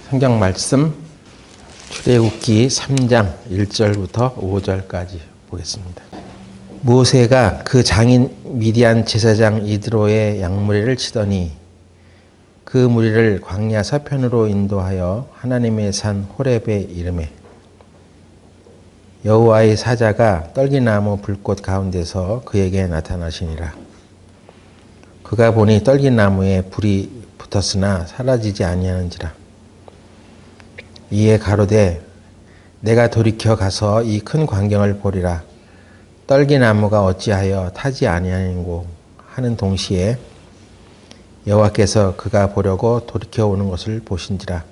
성경 말씀 출애굽기 3장 1절부터 5절까지 보겠습니다. 모세가 그 장인 미디안 제사장 이드로의 양무리를 치더니 그 무리를 광야 서편으로 인도하여 하나님의 산 호렙에 이르매 여호와의 사자가 떨기나무 불꽃 가운데서 그에게 나타나시니라. 그가 보니 떨기나무에 불이 붙었으나 사라지지 아니하는지라. 이에 가로되 내가 돌이켜 가서 이 큰 광경을 보리라. 떨기나무가 어찌하여 타지 아니하는고 하는 동시에 여호와께서 그가 보려고 돌이켜 오는 것을 보신지라.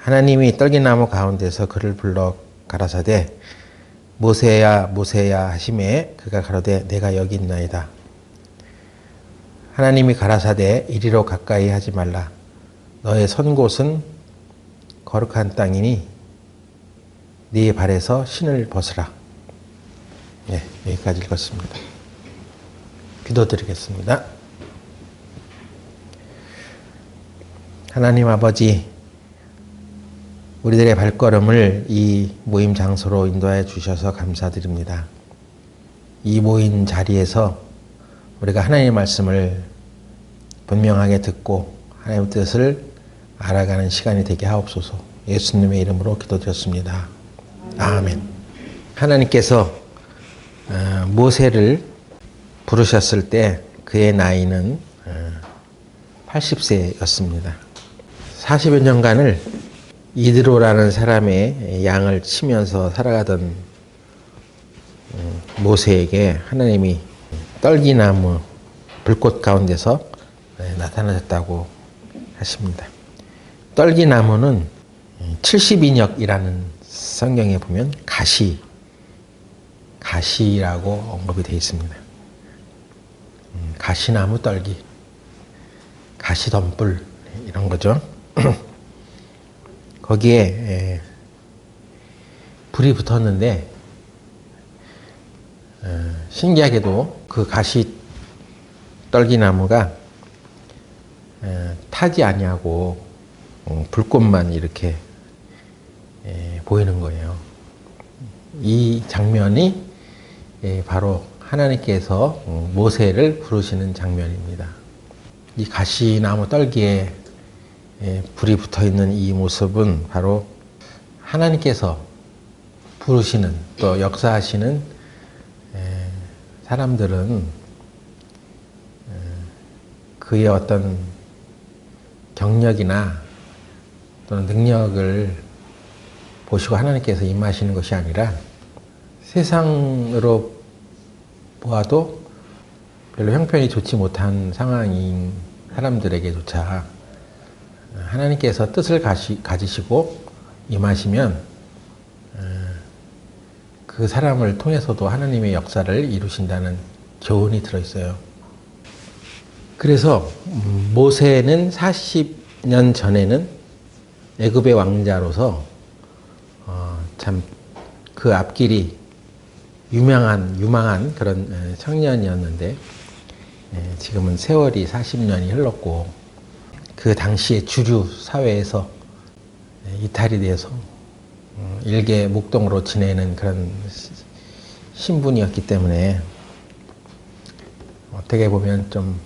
하나님이 떨기나무 가운데서 그를 불러 가라사대 모세야 모세야 하시매 그가 가로되 내가 여기 있나이다. 하나님이 가라사대 이리로 가까이 하지 말라. 너의 선 곳은 거룩한 땅이니 네 발에서 신을 벗으라. 네, 여기까지 읽었습니다. 기도드리겠습니다. 하나님 아버지, 우리들의 발걸음을 이 모임 장소로 인도하여 주셔서 감사드립니다. 이 모인 자리에서 우리가 하나님의 말씀을 분명하게 듣고 하나님의 뜻을 알아가는 시간이 되게 하옵소서. 예수님의 이름으로 기도드렸습니다. 아멘. 하나님께서 모세를 부르셨을 때 그의 나이는 80세였습니다. 40여 년간을 이드로라는 사람의 양을 치면서 살아가던 모세에게 하나님이 떨기나무 불꽃 가운데서 나타나셨다고 하십니다. 떨기나무는 70인역이라는 성경에 보면 가시라고 언급이 되어 있습니다. 가시나무 떨기, 가시덤불 이런 거죠. 거기에 불이 붙었는데 신기하게도 그 가시 떨기나무가 타지 아니하고 불꽃만 이렇게 보이는 거예요. 이 장면이 바로 하나님께서 모세를 부르시는 장면입니다. 이 가시나무 떨기에 불이 붙어 있는 이 모습은 바로 하나님께서 부르시는 또 역사하시는 사람들은 그의 어떤 경력이나 또는 능력을 보시고 하나님께서 임하시는 것이 아니라 세상으로 보아도 별로 형편이 좋지 못한 상황인 사람들에게조차 하나님께서 뜻을 가지시고 임하시면 그 사람을 통해서도 하나님의 역사를 이루신다는 교훈이 들어있어요. 그래서 모세는 40년 전에는 애굽의 왕자로서 참 그 앞길이 유망한 그런 청년이었는데 지금은 세월이 40년이 흘렀고 그 당시의 주류 사회에서 이탈이 돼서 일개 목동으로 지내는 그런 신분이었기 때문에 어떻게 보면 좀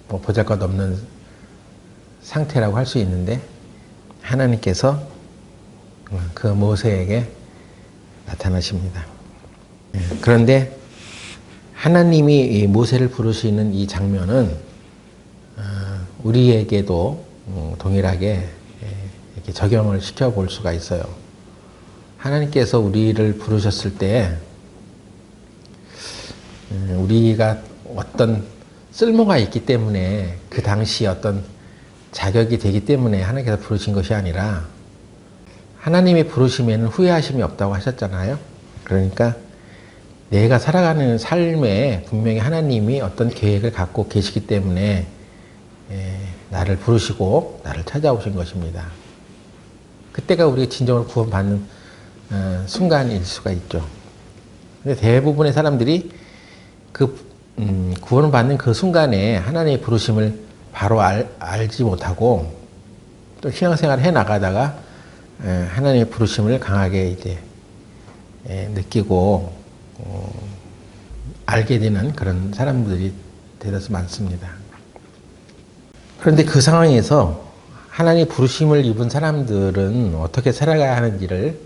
보잘것없는 상태라고 할 수 있는데 하나님께서 그 모세에게 나타나십니다. 그런데 하나님이 모세를 부르시는 이 장면은 우리에게도 동일하게 이렇게 적용을 시켜볼 수가 있어요. 하나님께서 우리를 부르셨을 때 우리가 어떤 쓸모가 있기 때문에 그 당시 어떤 자격이 되기 때문에 하나님께서 부르신 것이 아니라 하나님이 부르시면 후회하심이 없다고 하셨잖아요. 그러니까 내가 살아가는 삶에 분명히 하나님이 어떤 계획을 갖고 계시기 때문에 나를 부르시고 나를 찾아오신 것입니다. 그때가 우리가 진정으로 구원받는 순간일 수가 있죠. 근데 대부분의 사람들이 그 구원을 받는 그 순간에 하나님의 부르심을 바로 알지 못하고 또 신앙생활을 해 나가다가 하나님의 부르심을 강하게 이제 느끼고 알게 되는 그런 사람들이 대다수 많습니다. 그런데 그 상황에서 하나님의 부르심을 입은 사람들은 어떻게 살아가야 하는지를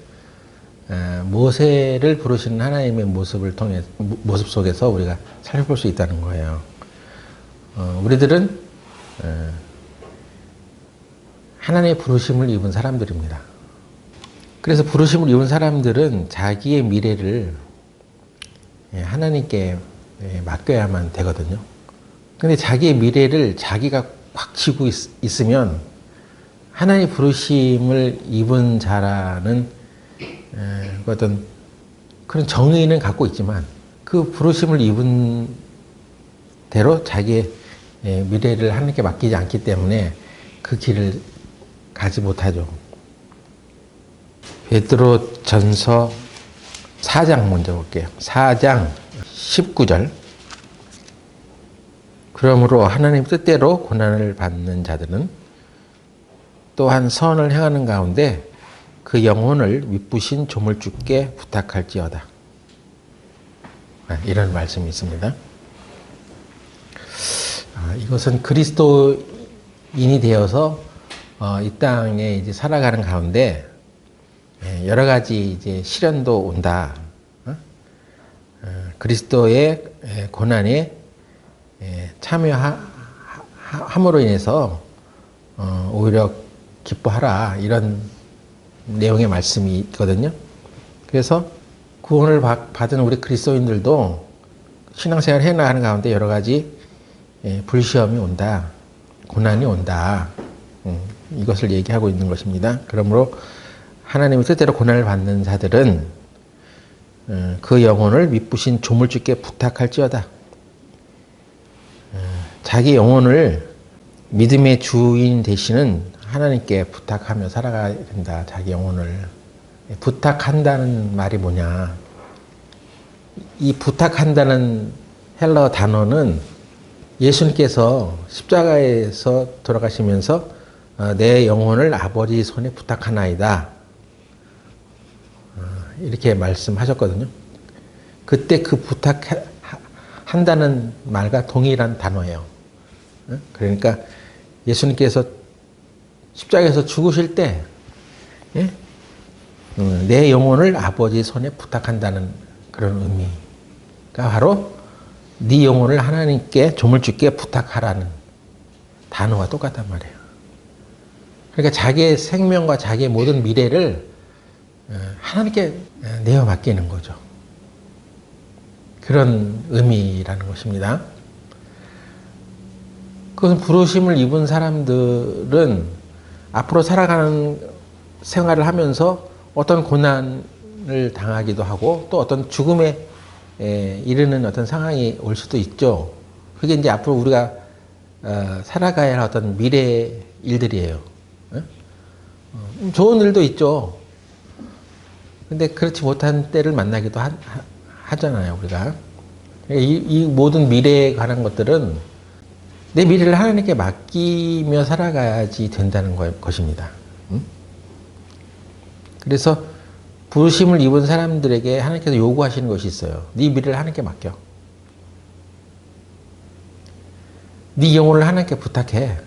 모세를 부르시는 하나님의 모습 속에서 우리가 살펴볼 수 있다는 거예요. 우리들은 하나님의 부르심을 입은 사람들입니다. 그래서 부르심을 입은 사람들은 자기의 미래를 하나님께 맡겨야만 되거든요. 근데 자기의 미래를 자기가 확 쥐고 있으면 하나님의 부르심을 입은 자라는 어떤 그런 정의는 갖고 있지만 그 부르심을 입은 대로 자기의 미래를 하나님께 맡기지 않기 때문에 그 길을 가지 못하죠. 베드로 전서 4장 먼저 볼게요. 4장 19절. 그러므로 하나님 뜻대로 고난을 받는 자들은 또한 선을 행하는 가운데 그 영혼을 미쁘신 조물주께 부탁할지어다. 이런 말씀이 있습니다. 이것은 그리스도인이 되어서 이 땅에 이제 살아가는 가운데 여러 가지 이제 시련도 온다. 그리스도의 고난에 참여함으로 인해서 오히려 기뻐하라, 이런 내용의 말씀이 있거든요. 그래서 구원을 받은 우리 그리스도인들도 신앙생활을 해나가는 가운데 여러 가지 불시험이 온다, 고난이 온다, 이것을 얘기하고 있는 것입니다. 그러므로 하나님의 뜻대로 고난을 받는 자들은 그 영혼을 미쁘신 조물주께 부탁할지어다. 자기 영혼을 믿음의 주인 되시는 하나님께 부탁하며 살아가야 된다. 자기 영혼을 부탁한다는 말이 뭐냐? 이 부탁한다는 헬라어 단어는 예수님께서 십자가에서 돌아가시면서 내 영혼을 아버지 손에 부탁하나이다, 이렇게 말씀하셨거든요. 그때 그 부탁한다는 말과 동일한 단어예요. 그러니까 예수님께서 십자가에서 죽으실 때 내 영혼을 아버지 손에 부탁한다는 그런 의미가 바로 네 영혼을 하나님께 조물주께 부탁하라는 단어와 똑같단 말이에요. 그러니까 자기의 생명과 자기의 모든 미래를 하나님께 내어 맡기는 거죠. 그런 의미라는 것입니다. 그것은 부르심을 입은 사람들은 앞으로 살아가는 생활을 하면서 어떤 고난을 당하기도 하고 또 어떤 죽음에 이르는 어떤 상황이 올 수도 있죠. 그게 이제 앞으로 우리가 살아가야 할 어떤 미래 일들이에요. 좋은 일도 있죠. 근데 그렇지 못한 때를 만나기도 하잖아요, 우리가. 이 모든 미래에 관한 것들은 내 미래를 하나님께 맡기며 살아가야지 된다는 것입니다. 그래서 부르심을 입은 사람들에게 하나님께서 요구하시는 것이 있어요. 네 미래를 하나님께 맡겨. 네 영혼을 하나님께 부탁해.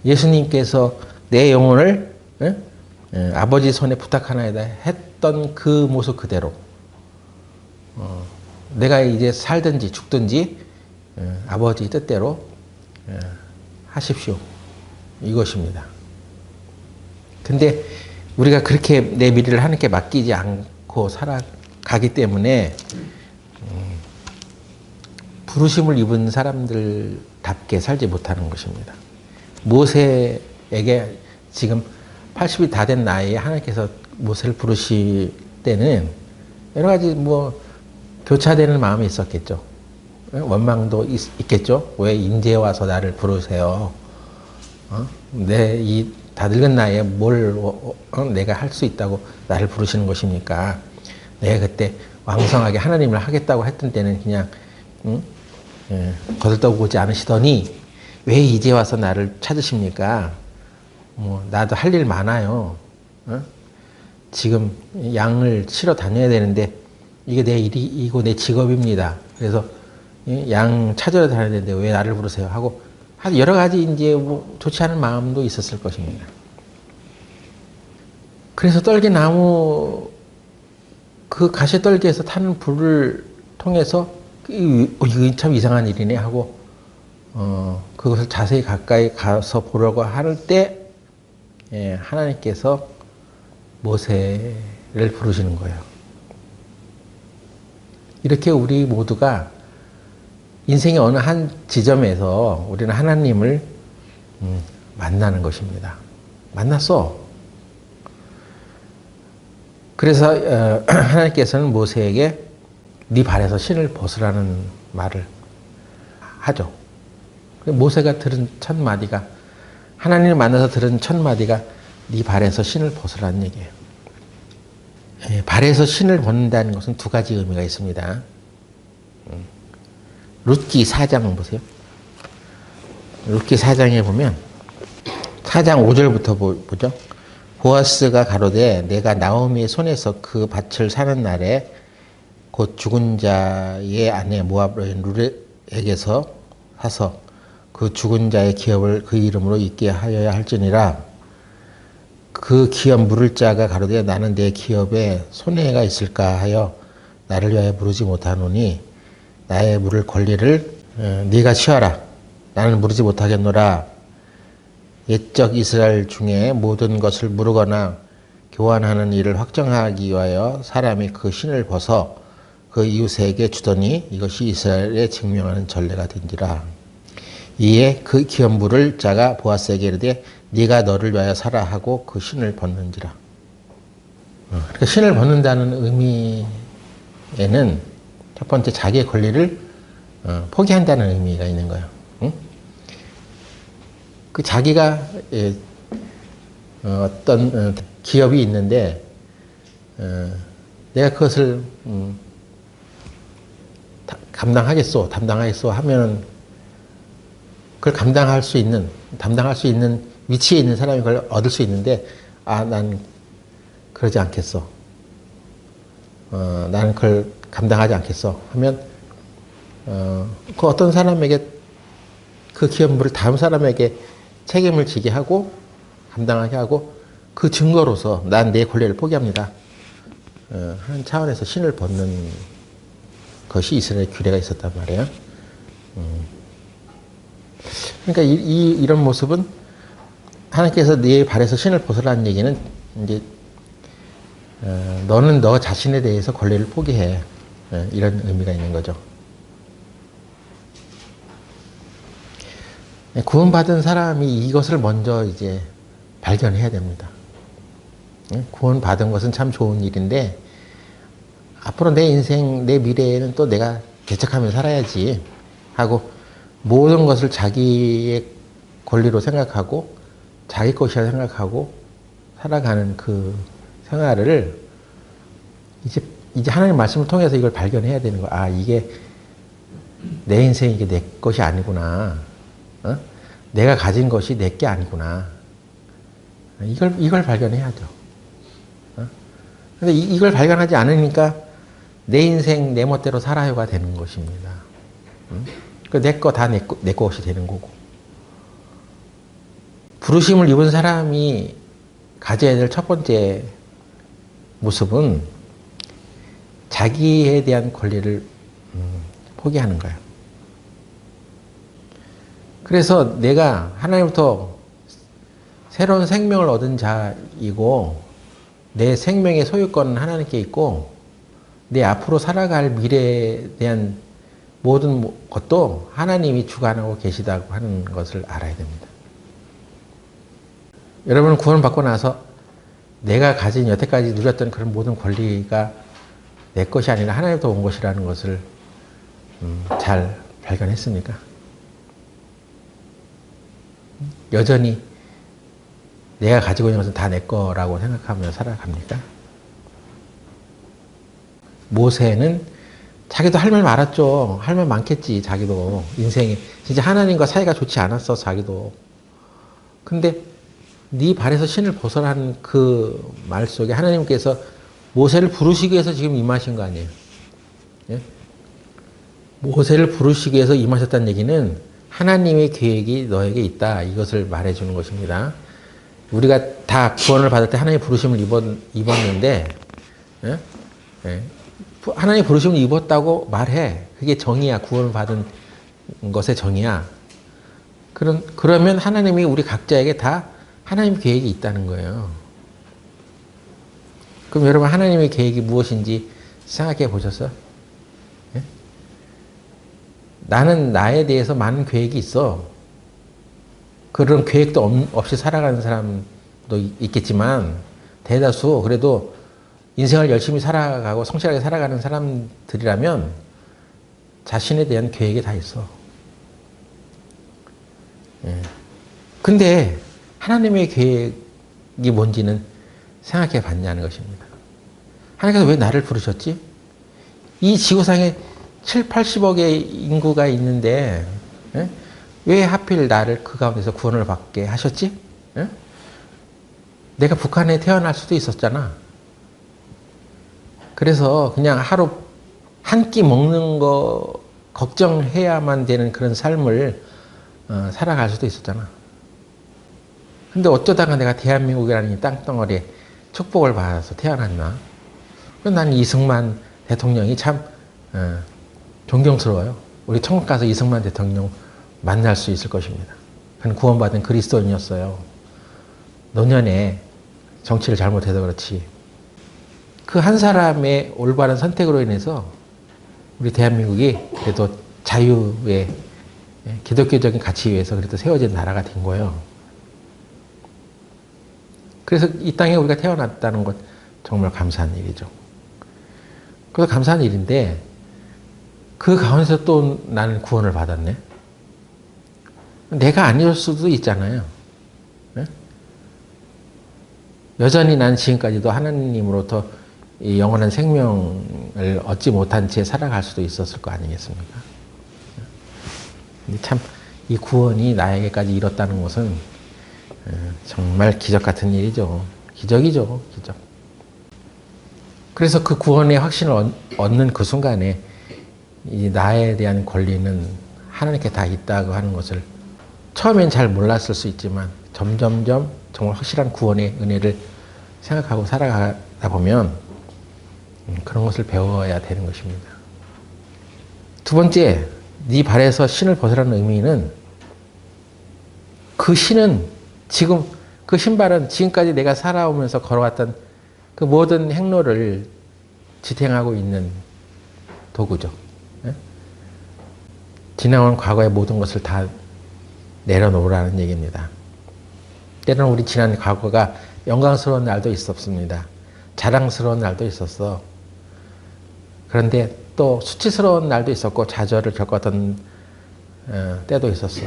예수님께서 내 영혼을 아버지 손에 부탁하나이다 했던 그 모습 그대로 내가 이제 살든지 죽든지 아버지 뜻대로 하십시오, 이것입니다. 근데 우리가 그렇게 내 미래를 하나님께 맡기지 않고 살아가기 때문에 부르심을 입은 사람들답게 살지 못하는 것입니다. 모세에게 지금 80이 다 된 나이에 하나님께서 모세를 부르실 때는 여러 가지 교차되는 마음이 있었겠죠. 원망도 있겠죠. 왜 이제 와서 나를 부르세요? 내 이 다 늙은 나이에 뭘 내가 할 수 있다고 나를 부르시는 것입니까? 내가 그때 왕성하게 하나님을 하겠다고 했던 때는 그냥 거들떠보지 않으시더니 왜 이제 와서 나를 찾으십니까? 뭐 나도 할 일 많아요. 어? 지금 양을 치러 다녀야 되는데 이게 내 일이 이거 내 직업입니다. 그래서 양 찾으러 다녀야 되는데 왜 나를 부르세요? 하고 여러 가지 이제 뭐 좋지 않은 마음도 있었을 것입니다. 그래서 떨기나무 그 가시떨기에서 타는 불을 통해서 이거 참 이상한 일이네 하고 그것을 자세히 가까이 가서 보려고 할 때 하나님께서 모세를 부르시는 거예요. 이렇게 우리 모두가 인생의 어느 한 지점에서 우리는 하나님을 만나는 것입니다. 만났어. 그래서 하나님께서는 모세에게 네 발에서 신을 벗으라는 말을 하죠. 모세가 들은 첫 마디가 하나님을 만나서 들은 첫 마디가 네 발에서 신을 벗으라는 얘기예요. 발에서 신을 벗는다는 것은 두 가지 의미가 있습니다. 룻기 4장 보세요. 룻기 4장에 보면 4장 5절부터 보죠. 보아스가 가로되 내가 나오미의 손에서 그 밭을 사는 날에 곧 죽은 자의 아내 모압 여인 룻에게서 사서 그 죽은 자의 기업을 그 이름으로 있게 하여야 할지니라. 그 기업 물을 자가 가로되 나는 내 기업에 손해가 있을까 하여 나를 위하여 물으지 못하노니 나의 물을 권리를 네가 취하라. 나는 물으지 못하겠노라. 옛적 이스라엘 중에 모든 것을 물으거나 교환하는 일을 확정하기 위하여 사람이 그 신을 벗어 그 이웃에게 주더니 이것이 이스라엘에 증명하는 전례가 된지라. 이에 그 기업 물을 자가 보아스에게 이르되 네가 너를 위하여 사라 하고 그 신을 벗는지라. 그러니까 신을 벗는다는 의미에는 첫 번째 자기의 권리를 포기한다는 의미가 있는 거예요. 응? 그 자기가 어떤 기업이 있는데 내가 그것을 담당하겠소 하면은 그걸 담당할 수 있는 위치에 있는 사람이 그걸 얻을 수 있는데 난 그러지 않겠어. 나는 그걸 감당하지 않겠어 하면 그 어떤 사람에게 그 기업물을 다음 사람에게 책임을 지게 하고 감당하게 하고 그 증거로서 난 내 권리를 포기합니다 하는 차원에서 신을 벗는 것이 이스라엘 규례가 있었단 말이에요. 그러니까 이런 모습은 하나님께서 네 발에서 신을 벗으라는 얘기는 이제 너는 너 자신에 대해서 권리를 포기해 이런 의미가 있는 거죠. 구원받은 사람이 이것을 먼저 이제 발견해야 됩니다. 구원받은 것은 참 좋은 일인데 앞으로 내 인생, 내 미래에는 또 내가 개척하며 살아야지 하고 모든 것을 자기의 권리로 생각하고 자기 것이라 생각하고 살아가는 그 생활을 이제 하나님 말씀을 통해서 이걸 발견해야 되는 거야. 이게 내 인생 이게 내 것이 아니구나. 내가 가진 것이 내 게 아니구나. 이걸 발견해야죠. 근데 이걸 발견하지 않으니까 내 인생 내 멋대로 살아요가 되는 것입니다. 내 거 다 내 것이 되는 거고. 부르심을 입은 사람이 가져야 될 첫 번째 모습은 자기에 대한 권리를 포기하는 거예요. 그래서 내가 하나님부터 새로운 생명을 얻은 자이고 내 생명의 소유권은 하나님께 있고 내 앞으로 살아갈 미래에 대한 모든 것도 하나님이 주관하고 계시다고 하는 것을 알아야 됩니다. 여러분은 구원받고 나서 내가 가진 여태까지 누렸던 그런 모든 권리가 내 것이 아니라 하나님부터 온 것이라는 것을 잘 발견했습니까? 여전히 내가 가지고 있는 것은 다 내 거라고 생각하며 살아갑니까? 모세는 자기도 할 말 많았죠. 할 말 많겠지, 자기도. 인생에. 진짜 하나님과 사이가 좋지 않았어, 자기도. 근데 네 발에서 신을 벗어라는 그 말 속에 하나님께서 모세를 부르시기 위해서 지금 임하신 거 아니에요. 예? 모세를 부르시기 위해서 임하셨다는 얘기는 하나님의 계획이 너에게 있다. 이것을 말해주는 것입니다. 우리가 다 구원을 받을 때 하나님의 부르심을 입었는데, 예? 예. 하나님의 부르심을 입었다고 말해. 그게 정의야. 구원을 받은 것의 정의야. 그러면 하나님이 우리 각자에게 다 하나님 계획이 있다는 거예요. 그럼 여러분 하나님의 계획이 무엇인지 생각해 보셨어요? 예? 나는 나에 대해서 많은 계획이 있어. 그런 계획도 없이 살아가는 사람도 있겠지만 대다수 그래도 인생을 열심히 살아가고 성실하게 살아가는 사람들이라면 자신에 대한 계획이 다 있어. 예. 근데 하나님의 계획이 뭔지는 생각해 봤냐는 것입니다. 하나님께서 왜 나를 부르셨지? 이 지구상에 7, 80억의 인구가 있는데 예? 왜 하필 나를 그 가운데서 구원을 받게 하셨지? 예? 내가 북한에 태어날 수도 있었잖아. 그래서 그냥 하루 한 끼 먹는 거 걱정해야만 되는 그런 삶을 살아갈 수도 있었잖아. 근데 어쩌다가 내가 대한민국이라는 이 땅덩어리에 축복을 받아서 태어났나? 난 이승만 대통령이 참 존경스러워요. 우리 천국 가서 이승만 대통령 만날 수 있을 것입니다. 그는 구원받은 그리스도인이었어요. 노년에 정치를 잘못해서 그렇지. 그 한 사람의 올바른 선택으로 인해서 우리 대한민국이 그래도 자유의 기독교적인 가치 위에서 그래도 세워진 나라가 된 거예요. 그래서 이 땅에 우리가 태어났다는 것 정말 감사한 일이죠. 그래서 감사한 일인데 그 가운데서 또 나는 구원을 받았네. 내가 아닐 수도 있잖아요. 네? 여전히 난 지금까지도 하나님으로부터 이 영원한 생명을 얻지 못한 채 살아갈 수도 있었을 거 아니겠습니까? 근데 참 이 구원이 나에게까지 이뤘다는 것은 정말 기적 같은 일이죠. 기적이죠. 기적. 그래서 그 구원의 확신을 얻는 그 순간에 이 나에 대한 권리는 하나님께 다 있다고 하는 것을 처음엔 잘 몰랐을 수 있지만 점점점 정말 확실한 구원의 은혜를 생각하고 살아가다 보면 그런 것을 배워야 되는 것입니다. 두 번째, 네 발에서 신을 벗으라는 의미는 그 신은 지금 그 신발은 지금까지 내가 살아오면서 걸어왔던 그 모든 행로를 지탱하고 있는 도구죠. 네? 지나온 과거의 모든 것을 다 내려놓으라는 얘기입니다. 때로는 우리 지난 과거가 영광스러운 날도 있었습니다. 자랑스러운 날도 있었어. 그런데 또 수치스러운 날도 있었고 좌절을 겪었던 때도 있었어.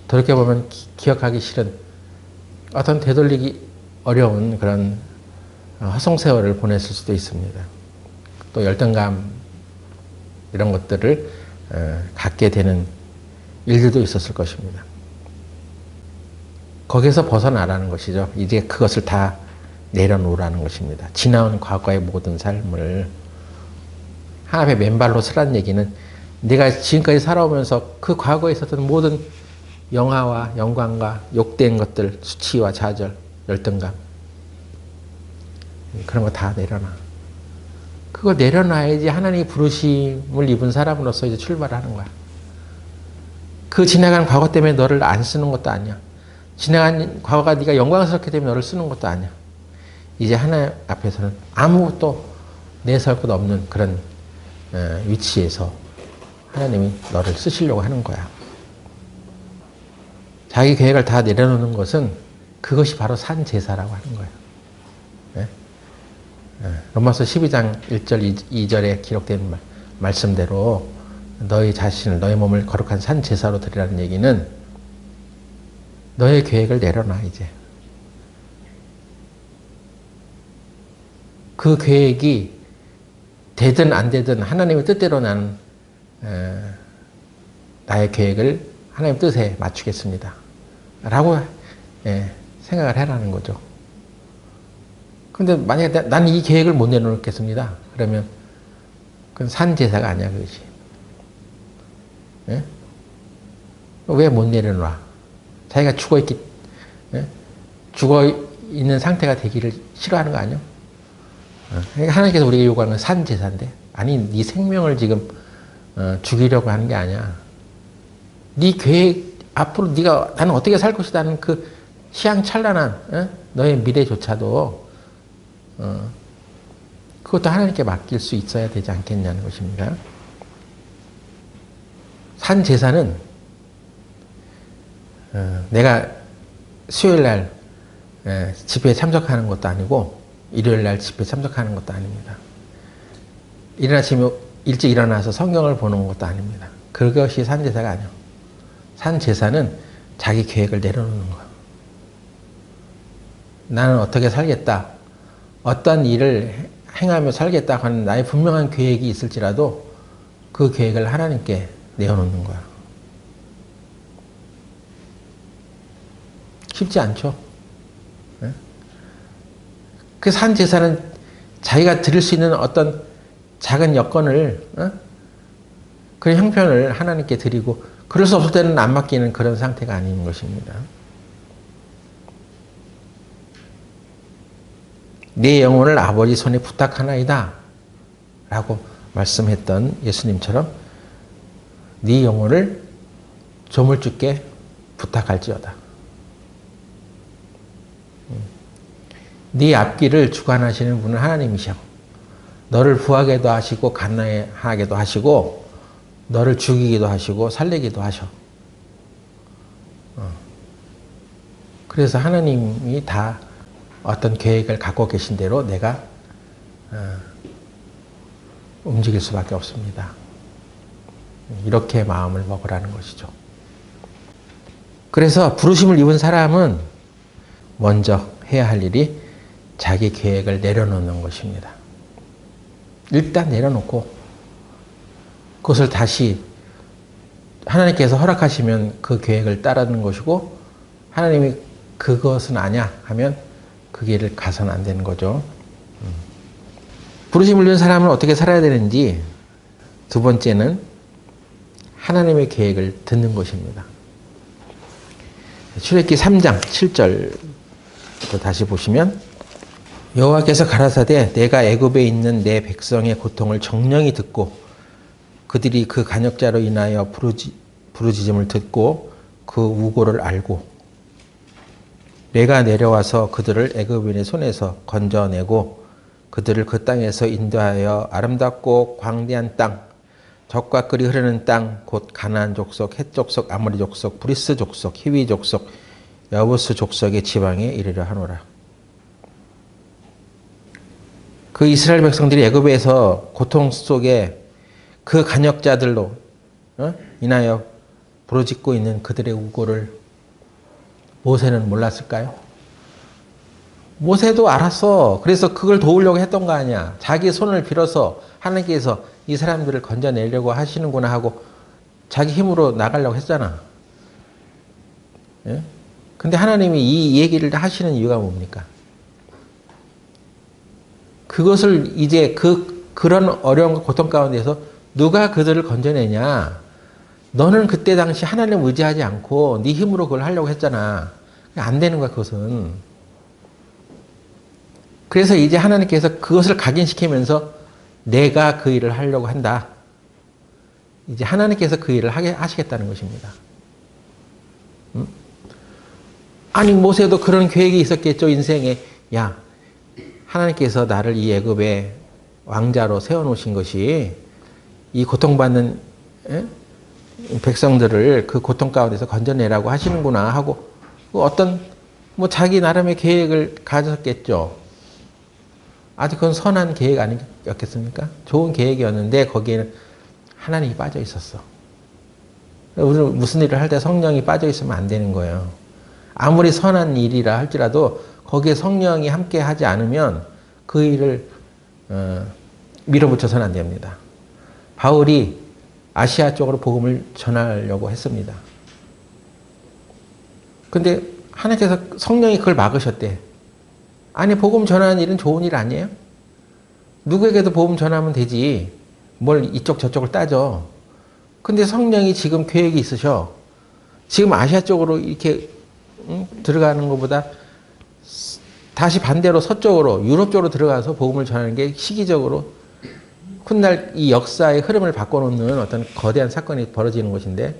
돌이켜보면 기억하기 싫은 어떤 되돌리기 어려운 그런 허송세월을 보냈을 수도 있습니다. 또 열등감 이런 것들을 갖게 되는 일들도 있었을 것입니다. 거기에서 벗어나라는 것이죠. 이제 그것을 다 내려놓으라는 것입니다. 지나온 과거의 모든 삶을 하나님의 맨발로 서라는 얘기는 내가 지금까지 살아오면서 그 과거에 있었던 모든 영화와 영광과 욕된 것들, 수치와 좌절, 열등감 그런 거 다 내려놔. 그거 내려놔야지 하나님이 부르심을 입은 사람으로서 이제 출발하는 거야. 그 지나간 과거 때문에 너를 안 쓰는 것도 아니야. 지나간 과거가 네가 영광스럽게 되면 너를 쓰는 것도 아니야. 이제 하나님 앞에서는 아무것도 내세울 것 없는 그런 위치에서 하나님이 너를 쓰시려고 하는 거야. 자기 계획을 다 내려놓는 것은 그것이 바로 산 제사라고 하는 거예요. 네? 로마서 12장 1절 2절에 기록된 말씀대로 너희 자신을 너희 몸을 거룩한 산 제사로 드리라는 얘기는 너의 계획을 내려놔 이제. 그 계획이 되든 안 되든 하나님의 뜻대로 나는 나의 계획을 하나님 뜻에 맞추겠습니다. 라고 생각을 해라는 거죠. 근데 만약에 난 이 계획을 못 내놓겠습니다. 그러면 그건 산제사가 아니야, 그것이. 예? 왜 못 내려놔? 자기가 예? 죽어 있는 상태가 되기를 싫어하는 거 아니야? 그러니까 하나님께서 우리에게 요구하는 건 산제사인데, 아니, 네 생명을 지금 죽이려고 하는 게 아니야. 네 계획, 앞으로 네가 나는 어떻게 살 것이라는 그 시향찬란한 너의 미래조차도 그것도 하나님께 맡길 수 있어야 되지 않겠냐는 것입니다. 산 제사는 내가 수요일 날 집회에 참석하는 것도 아니고 일요일 날 집회에 참석하는 것도 아닙니다. 이른 아침에 일찍 일어나서 성경을 보는 것도 아닙니다. 그것이 산 제사가 아니에요. 산 제사는 자기 계획을 내려놓는 거예요. 나는 어떻게 살겠다. 어떤 일을 행하며 살겠다 하는 나의 분명한 계획이 있을지라도 그 계획을 하나님께 내어놓는 거야. 쉽지 않죠. 그 산 제사는 자기가 드릴 수 있는 어떤 작은 여건을, 그런 형편을 하나님께 드리고, 그럴 수 없을 때는 안 맡기는 그런 상태가 아닌 것입니다. 내 영혼을 아버지 손에 부탁하나이다 라고 말씀했던 예수님처럼 네 영혼을 조물주께 부탁할지어다. 네 앞길을 주관하시는 분은 하나님이셔. 너를 부하게도 하시고 가난하게도 하시고 너를 죽이기도 하시고 살리기도 하셔. 그래서 하나님이 다 어떤 계획을 갖고 계신 대로 내가 움직일 수밖에 없습니다. 이렇게 마음을 먹으라는 것이죠. 그래서 부르심을 입은 사람은 먼저 해야 할 일이 자기 계획을 내려놓는 것입니다. 일단 내려놓고 그것을 다시 하나님께서 허락하시면 그 계획을 따르는 것이고, 하나님이 그것은 아니야 하면 그 길을 가서는 안 되는 거죠. 부르심을 입은 사람은 어떻게 살아야 되는지, 두 번째는 하나님의 계획을 듣는 것입니다. 출애굽기 3장 7절부터 다시 보시면, 여호와께서 가라사대 내가 애굽에 있는 내 백성의 고통을 정령이 듣고 그들이 그 간역자로 인하여 부르짖음을 듣고 그 우고를 알고 내가 내려와서 그들을 애굽인의 손에서 건져내고 그들을 그 땅에서 인도하여 아름답고 광대한 땅, 젖과 꿀이 흐르는 땅, 곧 가나안 족속, 헷 족속, 아모리 족속, 브리스 족속, 히위 족속, 여부스 족속의 지방에 이르려 하노라. 그 이스라엘 백성들이 애굽에서 고통 속에 그 간역자들로 인하여 부르짖고 있는 그들의 우고를 모세는 몰랐을까요? 모세도 알았어. 그래서 그걸 도우려고 했던 거 아니야. 자기 손을 빌어서 하나님께서 이 사람들을 건져내려고 하시는구나 하고 자기 힘으로 나가려고 했잖아. 예? 근데 하나님이 이 얘기를 하시는 이유가 뭡니까? 그것을 이제 그런 어려운 고통 가운데서 누가 그들을 건져내냐? 너는 그때 당시 하나님을 의지하지 않고 네 힘으로 그걸 하려고 했잖아. 안 되는 거야, 그것은. 그래서 이제 하나님께서 그것을 각인시키면서 내가 그 일을 하려고 한다. 이제 하나님께서 그 일을 하시겠다는 것입니다. 아니, 모세도 그런 계획이 있었겠죠, 인생에. 야, 하나님께서 나를 이 애굽의 왕자로 세워놓으신 것이 이 고통받는 백성들을 그 고통 가운데서 건져내라고 하시는구나 하고 어떤 자기 나름의 계획을 가졌겠죠. 아주 그건 선한 계획 아니었겠습니까? 좋은 계획이었는데 거기에는 하나님이 빠져 있었어. 우리는 무슨 일을 할 때 성령이 빠져 있으면 안 되는 거예요. 아무리 선한 일이라 할지라도 거기에 성령이 함께 하지 않으면 그 일을 밀어붙여서는 안 됩니다. 바울이 아시아 쪽으로 복음을 전하려고 했습니다. 근데 하나님께서 성령이 그걸 막으셨대. 아니, 복음 전하는 일은 좋은 일 아니에요? 누구에게도 복음 전하면 되지. 뭘 이쪽 저쪽을 따져. 근데 성령이 지금 계획이 있으셔. 지금 아시아 쪽으로 이렇게 들어가는 것보다 다시 반대로 서쪽으로 유럽 쪽으로 들어가서 복음을 전하는 게 시기적으로 훗날 이 역사의 흐름을 바꿔놓는 어떤 거대한 사건이 벌어지는 것인데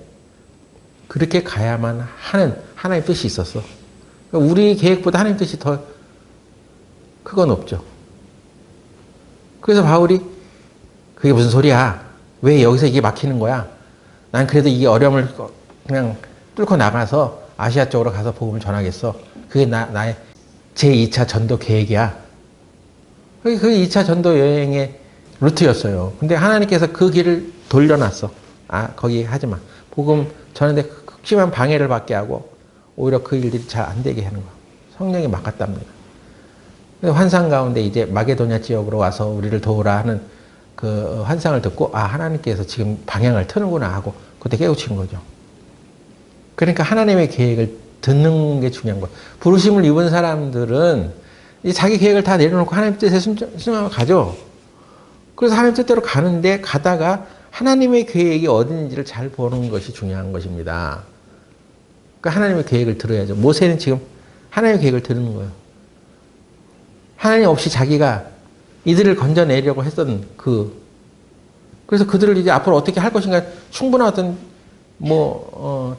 그렇게 가야만 하는 하나님의 뜻이 있었어. 우리 계획보다 하나님의 뜻이 더 그건 없죠. 그래서 바울이 그게 무슨 소리야? 왜 여기서 이게 막히는 거야? 난 그래도 이 어려움을 그냥 뚫고 나가서 아시아 쪽으로 가서 복음을 전하겠어. 그게 나의 제2차 전도 계획이야. 그게 그 2차 전도 여행의 루트였어요. 근데 하나님께서 그 길을 돌려놨어. 아, 거기 하지 마. 복음 전하는데 극심한 방해를 받게 하고 오히려 그 일들이 잘 안 되게 하는 거야. 성령이 막았답니다. 환상 가운데 이제 마게도냐 지역으로 와서 우리를 도우라 하는 그 환상을 듣고 아, 하나님께서 지금 방향을 트는구나 하고 그때 깨우친 거죠. 그러니까 하나님의 계획을 듣는 게 중요한 거예요. 부르심을 입은 사람들은 자기 계획을 다 내려놓고 하나님 뜻에 순종하고 가죠. 그래서 하나님 뜻대로 가는데 가다가 하나님의 계획이 어딘지를 잘 보는 것이 중요한 것입니다. 그러니까 하나님의 계획을 들어야죠. 모세는 지금 하나님의 계획을 들은 거예요. 하나님 없이 자기가 이들을 건져내려고 했던 그래서 그들을 이제 앞으로 어떻게 할 것인가 충분한 어떤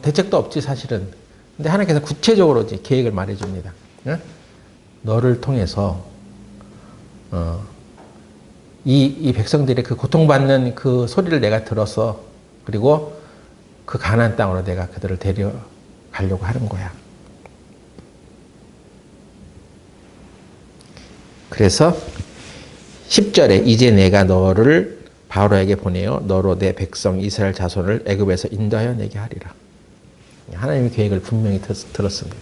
대책도 없지 사실은. 근데 하나님께서 구체적으로 이제 계획을 말해줍니다. 너를 통해서 이 백성들의 그 고통받는 그 소리를 내가 들어서 그리고 그 가나안 땅으로 내가 그들을 데려가려고 하는 거야. 그래서 10절에 이제 내가 너를 바로에게 보내어 너로 내 백성 이스라엘 자손을 애굽에서 인도하여 내게 하리라. 하나님의 계획을 분명히 들었습니다.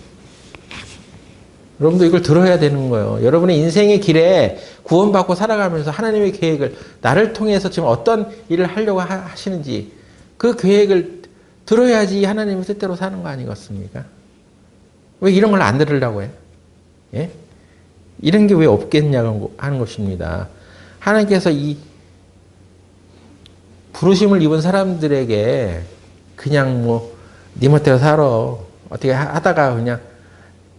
여러분도 이걸 들어야 되는 거예요. 여러분의 인생의 길에 구원받고 살아가면서 하나님의 계획을 나를 통해서 지금 어떤 일을 하려고 하시는지 그 계획을 들어야지 하나님의 뜻대로 사는 거 아니겠습니까? 왜 이런 걸 안 들으려고 해요? 예? 이런 게 왜 없겠냐고 하는 것입니다. 하나님께서 이 부르심을 입은 사람들에게 그냥 네 멋대로 살아. 어떻게 하다가 그냥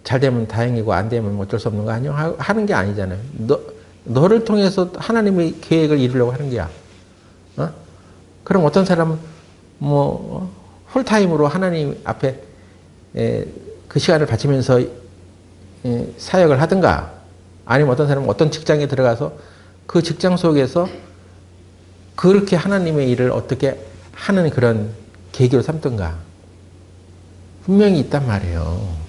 잘 되면 다행이고 안 되면 어쩔 수 없는 거 아니야? 하는 게 아니잖아요. 너를 통해서 하나님의 계획을 이루려고 하는 거야. 그럼 어떤 사람은 풀타임으로 하나님 앞에 그 시간을 바치면서 사역을 하든가 아니면 어떤 사람은 어떤 직장에 들어가서 그 직장 속에서 그렇게 하나님의 일을 어떻게 하는 그런 계기로 삼든가 분명히 있단 말이에요.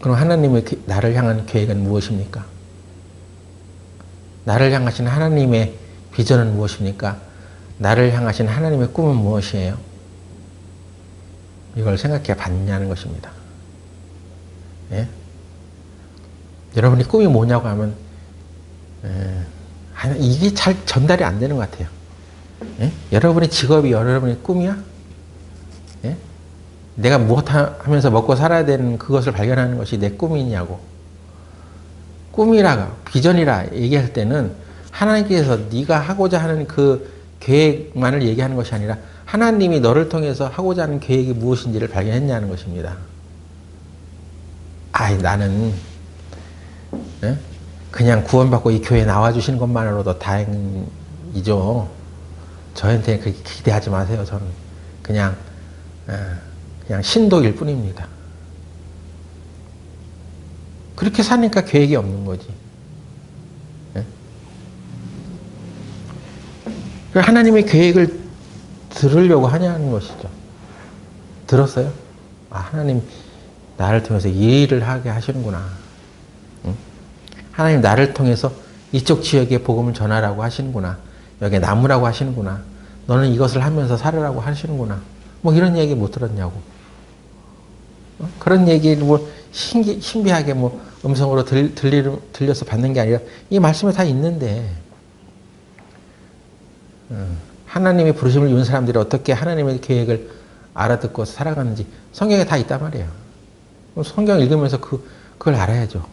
그럼 하나님의 나를 향한 계획은 무엇입니까? 나를 향하신 하나님의 비전은 무엇입니까? 나를 향하신 하나님의 꿈은 무엇이에요? 이걸 생각해 봤냐는 것입니다. 예? 여러분이 꿈이 뭐냐고 하면 이게 잘 전달이 안 되는 것 같아요. 예? 여러분의 직업이 여러분의 꿈이야? 예? 내가 무엇 하면서 먹고 살아야 되는 그것을 발견하는 것이 내 꿈이냐고. 꿈이라 비전이라 얘기할 때는 하나님께서 네가 하고자 하는 그 계획만을 얘기하는 것이 아니라 하나님이 너를 통해서 하고자 하는 계획이 무엇인지를 발견했냐는 것입니다. 나는 그냥 구원받고 이 교회에 나와주시는 것만으로도 다행이죠. 저한테 그렇게 기대하지 마세요. 저는 그냥 신도일 뿐입니다. 그렇게 사니까 계획이 없는 거지. 하나님의 계획을 들으려고 하냐는 것이죠. 들었어요? 하나님 나를 통해서 이 일을 하게 하시는구나. 하나님 나를 통해서 이쪽 지역에 복음을 전하라고 하시는구나. 여기에 남으라고 하시는구나. 너는 이것을 하면서 살으라고 하시는구나. 이런 얘기 못 들었냐고. 그런 얘기를 신비하게 음성으로 들려서 받는 게 아니라 이 말씀에 다 있는데 하나님의 부르심을 입은 사람들이 어떻게 하나님의 계획을 알아듣고 살아가는지 성경에 다 있단 말이에요. 성경 읽으면서 그걸 알아야죠.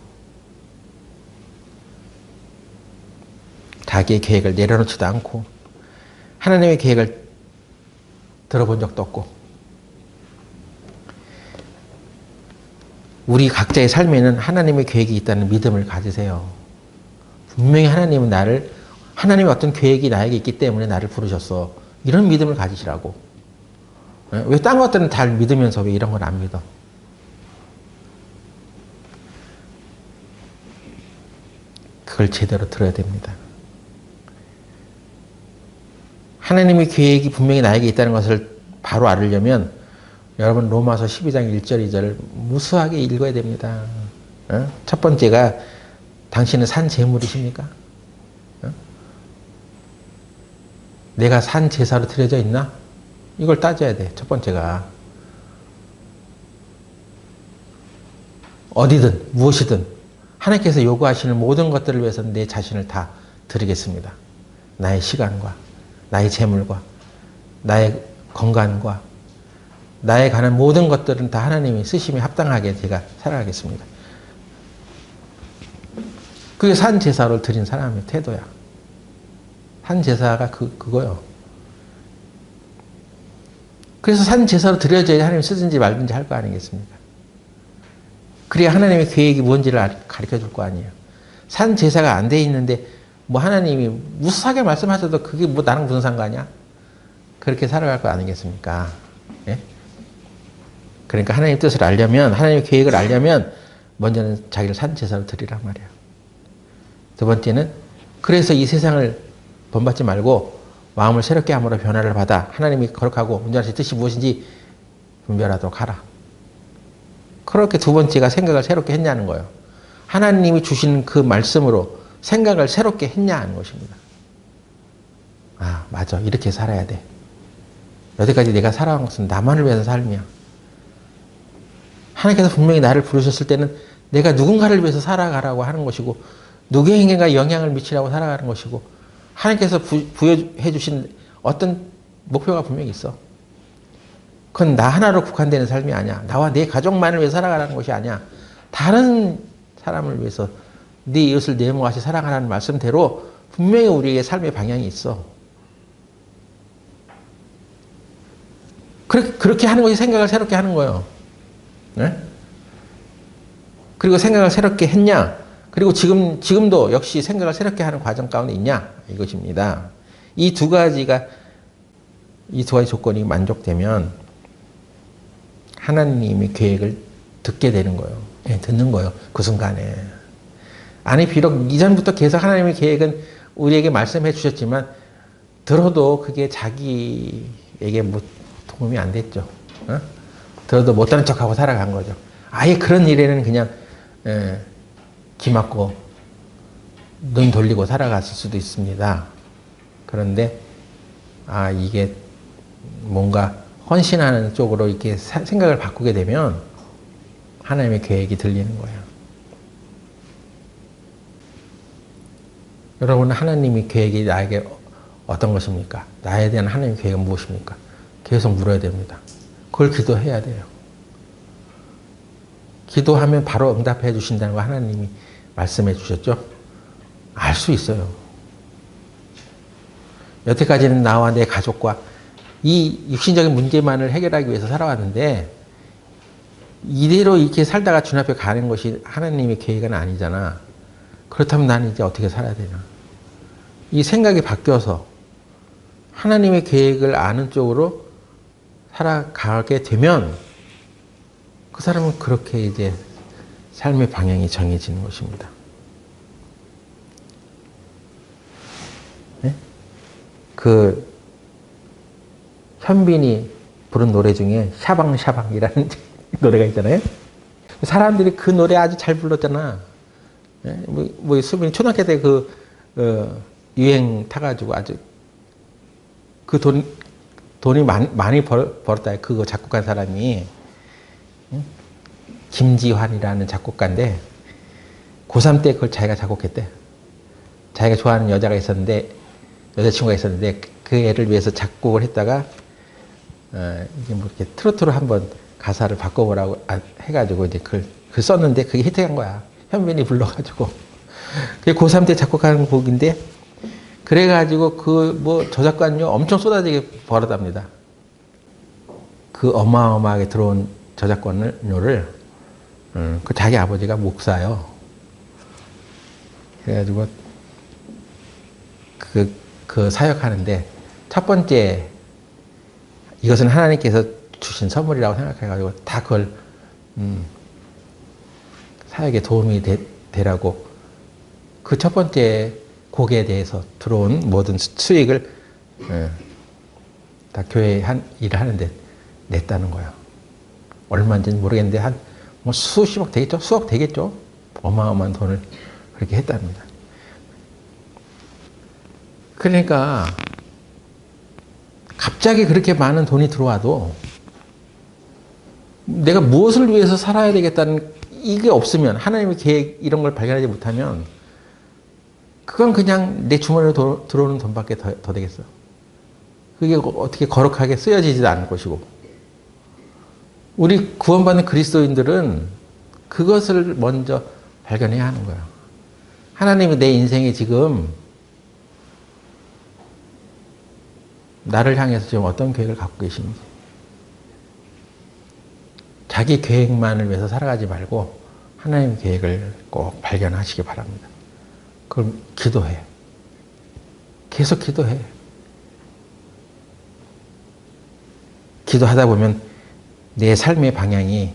자기의 계획을 내려놓지도 않고 하나님의 계획을 들어본 적도 없고 우리 각자의 삶에는 하나님의 계획이 있다는 믿음을 가지세요. 분명히 하나님의 어떤 계획이 나에게 있기 때문에 나를 부르셨어. 이런 믿음을 가지시라고. 왜 딴 것들은 잘 믿으면서 왜 이런 걸 안 믿어? 그걸 제대로 들어야 됩니다. 하나님의 계획이 분명히 나에게 있다는 것을 바로 알으려면 여러분 로마서 12장 1절 2절을 무수하게 읽어야 됩니다. 첫 번째가 당신은 산 제물이십니까? 내가 산 제사로 드려져 있나? 이걸 따져야 돼. 첫 번째가. 어디든 무엇이든 하나님께서 요구하시는 모든 것들을 위해서는 내 자신을 다 드리겠습니다. 나의 시간과 나의 재물과 나의 건강과 나에 관한 모든 것들은 다 하나님이 쓰심에 합당하게 제가 살아가겠습니다. 그게 산 제사를 드린 사람의 태도야. 산 제사가 그거요. 그래서 산 제사로 드려져야 하나님 쓰든지 말든지 할 거 아니겠습니까? 그래야 하나님의 계획이 뭔지를 가르쳐 줄 거 아니에요. 산 제사가 안 돼 있는데 뭐 하나님이 무수하게 말씀하셔도 그게 뭐 나랑 무슨 상관이야? 그렇게 살아갈 거 아니겠습니까? 예? 그러니까 하나님의 뜻을 알려면, 하나님의 계획을 알려면 먼저는 자기를 산 제사로 드리란 말이에요. 두 번째는 그래서 이 세상을 본받지 말고 마음을 새롭게 함으로 변화를 받아 하나님이 거룩하고 온전하신 뜻이 무엇인지 분별하도록 하라. 그렇게 두 번째가 생각을 새롭게 했냐는 거예요. 하나님이 주신 그 말씀으로 생각을 새롭게 했냐는 것입니다. 아, 맞아. 이렇게 살아야 돼. 여태까지 내가 살아온 것은 나만을 위해서 삶이야. 하나님께서 분명히 나를 부르셨을 때는 내가 누군가를 위해서 살아가라고 하는 것이고 누구에게가 영향을 미치라고 살아가는 것이고 하나님께서 부여해 주신 어떤 목표가 분명히 있어. 그건 나 하나로 국한되는 삶이 아니야. 나와 내 가족만을 위해 살아가라는 것이 아니야. 다른 사람을 위해서 네 이웃을 내 몸같이 사랑하라는 말씀대로 분명히 우리에게 삶의 방향이 있어. 그렇게 하는 것이 생각을 새롭게 하는 거예요. 네? 그리고 생각을 새롭게 했냐? 그리고 지금도 역시 생각을 새롭게 하는 과정 가운데 있냐? 이것입니다. 이 두 가지 조건이 만족되면 하나님의 계획을 듣게 되는 거예요. 네, 듣는 거예요. 그 순간에. 아니, 비록 이전부터 계속 하나님의 계획은 우리에게 말씀해 주셨지만 들어도 그게 자기에게 뭐 도움이 안 됐죠. 들어도 못하는 척하고 살아간 거죠. 아예 그런 일에는 그냥 귀 막고 눈 돌리고 살아갔을 수도 있습니다. 그런데 이게 뭔가 헌신하는 쪽으로 이렇게 생각을 바꾸게 되면 하나님의 계획이 들리는 거예요. 여러분, 하나님의 계획이 나에게 어떤 것입니까? 나에 대한 하나님의 계획은 무엇입니까? 계속 물어야 됩니다. 그걸 기도해야 돼요. 기도하면 바로 응답해 주신다는 거 하나님이 말씀해 주셨죠? 알 수 있어요. 여태까지는 나와 내 가족과 이 육신적인 문제만을 해결하기 위해서 살아왔는데 이대로 이렇게 살다가 주님 앞에 가는 것이 하나님의 계획은 아니잖아. 그렇다면 나는 이제 어떻게 살아야 되나? 이 생각이 바뀌어서 하나님의 계획을 아는 쪽으로 살아가게 되면 그 사람은 그렇게 이제 삶의 방향이 정해지는 것입니다. 네? 그 현빈이 부른 노래 중에 샤방샤방이라는 노래가 있잖아요. 사람들이 그 노래 아주 잘 불렀잖아. 네? 뭐 수빈이 초등학교 때 유행 타가지고 아주 그 돈이 많이 벌었다. 그거 작곡한 사람이 김지환이라는 작곡가인데 고3 때 그걸 자기가 작곡했대. 자기가 좋아하는 여자친구가 있었는데 그 애를 위해서 작곡을 했다가 이게 뭐 이렇게 트로트로 한번 가사를 바꿔보라고 해가지고 이제 글 썼는데 그게 히트한 거야. 현빈이 불러가지고. 그게 고3 때 작곡한 곡인데 그래가지고 그 뭐 저작권료 엄청 쏟아지게 벌었답니다. 그 어마어마하게 들어온 저작권료를 그 자기 아버지가 목사요. 그래가지고 그 사역하는데 첫 번째 이것은 하나님께서 주신 선물이라고 생각해가지고 다 그걸 사역에 도움이 되라고 그 첫 번째 곡에 대해서 들어온 모든 수익을 다 교회 일을 하는데 냈다는 거예요. 얼마인지는 모르겠는데 한 뭐 수십억 되겠죠? 수억 되겠죠? 어마어마한 돈을 그렇게 했답니다. 그러니까 갑자기 그렇게 많은 돈이 들어와도 내가 무엇을 위해서 살아야 되겠다는 이게 없으면 하나님의 계획 이런 걸 발견하지 못하면 그건 그냥 내 주머니로 들어오는 돈밖에 더 되겠어. 그게 어떻게 거룩하게 쓰여지지도 않을 것이고 우리 구원받는 그리스도인들은 그것을 먼저 발견해야 하는 거예요. 하나님이 내 인생에 지금 나를 향해서 지금 어떤 계획을 갖고 계신지 자기 계획만을 위해서 살아가지 말고 하나님의 계획을 꼭 발견하시기 바랍니다. 그럼 기도해. 계속 기도해. 기도하다 보면 내 삶의 방향이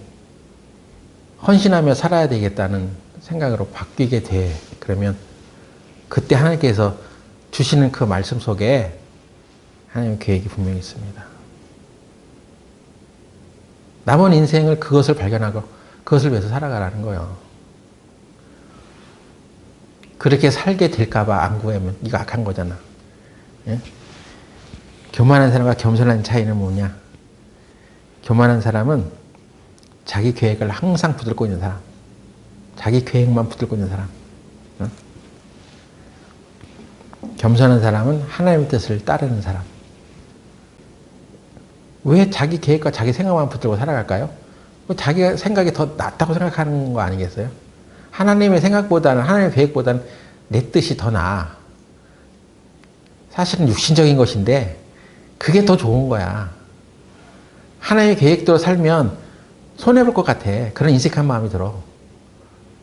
헌신하며 살아야 되겠다는 생각으로 바뀌게 돼. 그러면 그때 하나님께서 주시는 그 말씀 속에 하나님의 계획이 분명히 있습니다. 남은 인생을 그것을 발견하고 그것을 위해서 살아가라는 거예요. 그렇게 살게 될까봐 안 구하면 이거 악한 거잖아. 예? 교만한 사람과 겸손한 차이는 뭐냐? 교만한 사람은 자기 계획을 항상 붙들고 있는 사람. 자기 계획만 붙들고 있는 사람. 어? 겸손한 사람은 하나님의 뜻을 따르는 사람. 왜 자기 계획과 자기 생각만 붙들고 살아갈까요? 자기 생각이 더 낫다고 생각하는 거 아니겠어요? 하나님의 생각보다는, 하나님의 계획보다는 내 뜻이 더 나아. 사실은 육신적인 것인데, 그게 더 좋은 거야. 하나님의 계획대로 살면 손해볼 것 같아. 그런 인식한 마음이 들어.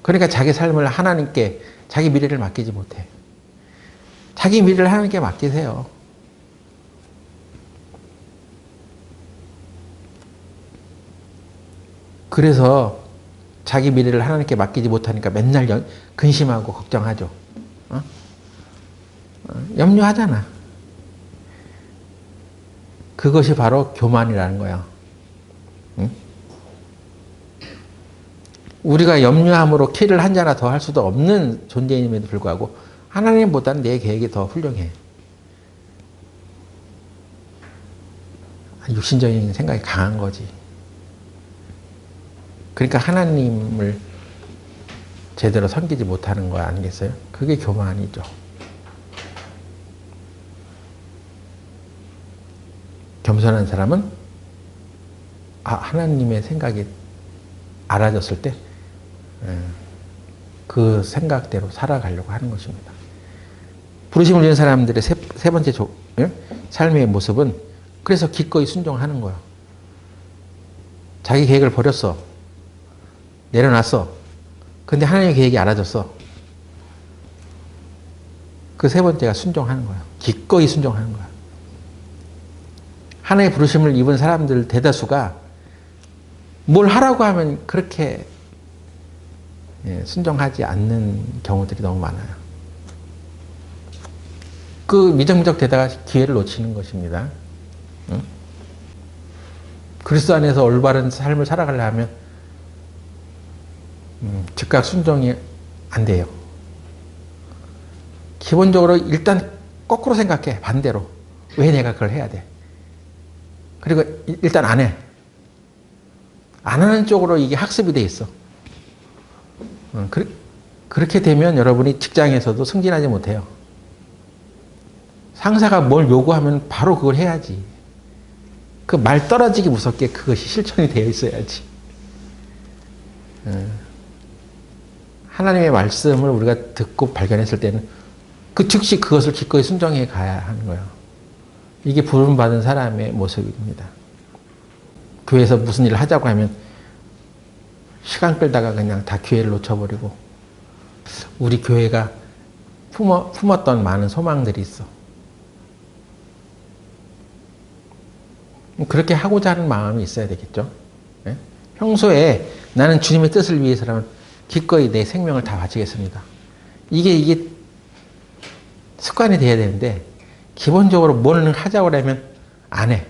그러니까 자기 삶을 하나님께, 자기 미래를 맡기지 못해. 자기 미래를 하나님께 맡기세요. 그래서 자기 미래를 하나님께 맡기지 못하니까 맨날 근심하고 걱정하죠. 염려하잖아. 그것이 바로 교만이라는 거야. 응? 우리가 염려함으로 키를 한 자나 더 할 수도 없는 존재임에도 불구하고 하나님보다는 내 계획이 더 훌륭해. 육신적인 생각이 강한 거지. 그러니까 하나님을 제대로 섬기지 못하는 거 아니겠어요? 그게 교만이죠. 겸손한 사람은 하나님의 생각이 알아졌을 때 그 생각대로 살아가려고 하는 것입니다. 부르심을 주는 사람들의 세 번째 삶의 모습은 그래서 기꺼이 순종하는 거야. 자기 계획을 버렸어. 내려놨어. 근데 하나님의 계획이 알아졌어. 그 세 번째가 순종하는 거야. 기꺼이 순종하는 거야. 하나님의 부르심을 입은 사람들 대다수가 뭘 하라고 하면 그렇게 순종하지 않는 경우들이 너무 많아요. 그 미적미적 되다가 기회를 놓치는 것입니다. 응? 그리스도 안에서 올바른 삶을 살아가려면 즉각 순종이 안 돼요. 기본적으로 일단 거꾸로 생각해. 반대로. 왜 내가 그걸 해야 돼? 그리고 일단 안 해. 안 하는 쪽으로 이게 학습이 돼 있어. 그렇게 되면 여러분이 직장에서도 승진하지 못해요. 상사가 뭘 요구하면 바로 그걸 해야지. 그 말 떨어지기 무섭게 그것이 실천이 되어 있어야지. 하나님의 말씀을 우리가 듣고 발견했을 때는 그 즉시 그것을 기꺼이 순종해 가야 하는 거예요. 이게 부름받은 사람의 모습입니다. 교회에서 무슨 일을 하자고 하면 시간 끌다가 그냥 다 기회를 놓쳐버리고, 우리 교회가 품었던 많은 소망들이 있어. 그렇게 하고자 하는 마음이 있어야 되겠죠. 네? 평소에 나는 주님의 뜻을 위해서라면 기꺼이 내 생명을 다 바치겠습니다. 이게 습관이 돼야 되는데, 기본적으로 뭘 하자고 하면 안 해.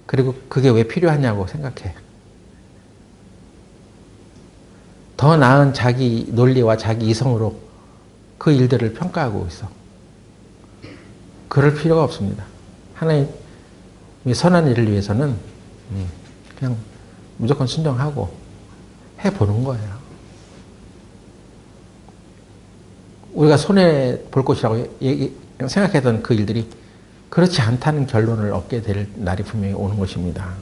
그리고 그게 왜 필요하냐고 생각해. 더 나은 자기 논리와 자기 이성으로 그 일들을 평가하고 있어. 그럴 필요가 없습니다. 하나님의 선한 일을 위해서는 그냥 무조건 순종하고 해보는 거예요. 우리가 손해볼 것이라고 생각했던 그 일들이 그렇지 않다는 결론을 얻게 될 날이 분명히 오는 것입니다.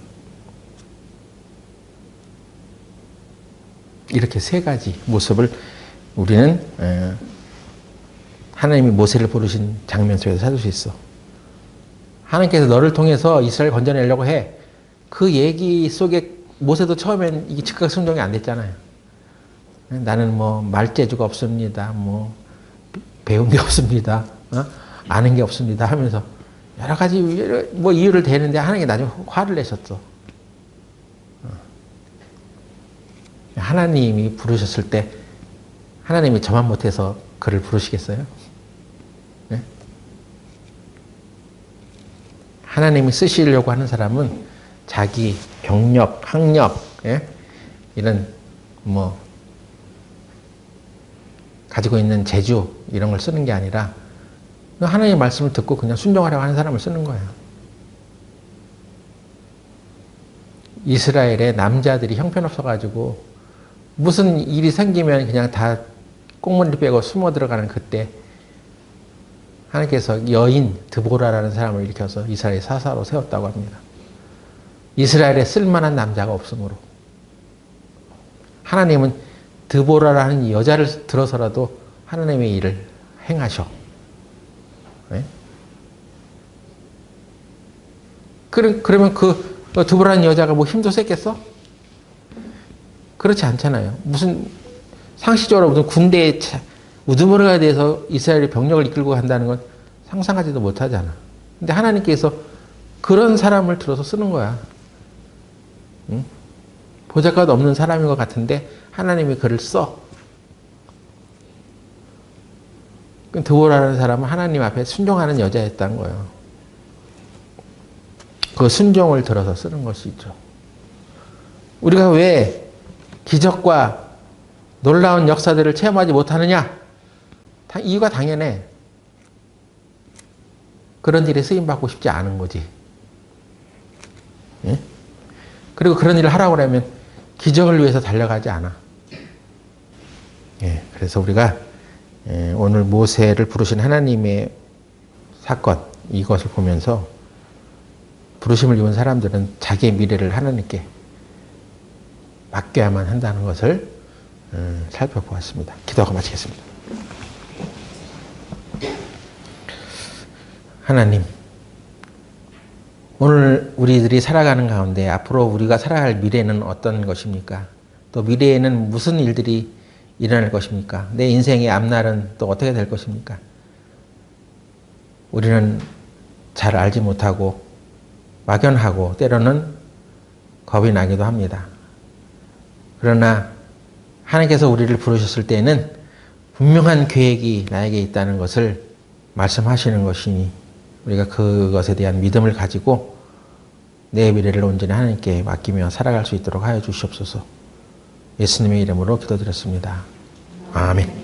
이렇게 세 가지 모습을 우리는 하나님이 모세를 부르신 장면 속에서 찾을 수 있어. 하나님께서 너를 통해서 이스라엘 건져내려고 해. 그 얘기 속에 모세도 처음엔 이게 즉각 순종이 안 됐잖아요. 나는 뭐 말재주가 없습니다. 뭐 배운 게 없습니다. 아는 게 없습니다 하면서 여러 가지 뭐 이유를 대는데 하나님이 나중에 화를 내셨어. 하나님이 부르셨을 때 하나님이 저만 못해서 그를 부르시겠어요? 네? 하나님이 쓰시려고 하는 사람은 자기 경력, 학력, 이런 뭐 가지고 있는 재주 이런 걸 쓰는 게 아니라 하나님의 말씀을 듣고 그냥 순종하려고 하는 사람을 쓰는 거예요. 이스라엘의 남자들이 형편없어가지고 무슨 일이 생기면 그냥 다 꽁무니 빼고 숨어 들어가는 그때 하나님께서 여인 드보라라는 사람을 일으켜서 이스라엘 사사로 세웠다고 합니다. 이스라엘에 쓸만한 남자가 없으므로 하나님은 드보라라는 여자를 들어서라도 하나님의 일을 행하셔. 네? 그러면 그 드보라는 여자가 뭐 힘도 셌겠어? 그렇지 않잖아요. 무슨 상식적으로 무슨 군대에 우두머리가 돼서 이스라엘의 병력을 이끌고 간다는 건 상상하지도 못하잖아. 근데 하나님께서 그런 사람을 들어서 쓰는 거야. 응? 보잘것 없는 사람인 것 같은데 하나님이 그를 써. 드보라라는 사람은 하나님 앞에 순종하는 여자였다는 거예요. 그 순종을 들어서 쓰는 것이죠. 우리가 왜 기적과 놀라운 역사들을 체험하지 못하느냐? 이유가 당연해. 그런 일에 쓰임받고 싶지 않은 거지. 예? 그리고 그런 일을 하라고 하면 기적을 위해서 달려가지 않아. 예, 그래서 우리가 오늘 모세를 부르신 하나님의 사건, 이것을 보면서 부르심을 입은 사람들은 자기의 미래를 하나님께 맡겨야만 한다는 것을 살펴보았습니다. 기도하고 마치겠습니다. 하나님, 오늘 우리들이 살아가는 가운데 앞으로 우리가 살아갈 미래는 어떤 것입니까? 또 미래에는 무슨 일들이 일어날 것입니까? 내 인생의 앞날은 또 어떻게 될 것입니까? 우리는 잘 알지 못하고 막연하고 때로는 겁이 나기도 합니다. 그러나 하나님께서 우리를 부르셨을 때에는 분명한 계획이 나에게 있다는 것을 말씀하시는 것이니 우리가 그것에 대한 믿음을 가지고 내 미래를 온전히 하나님께 맡기며 살아갈 수 있도록 하여 주시옵소서. 예수님의 이름으로 기도드렸습니다. 아멘.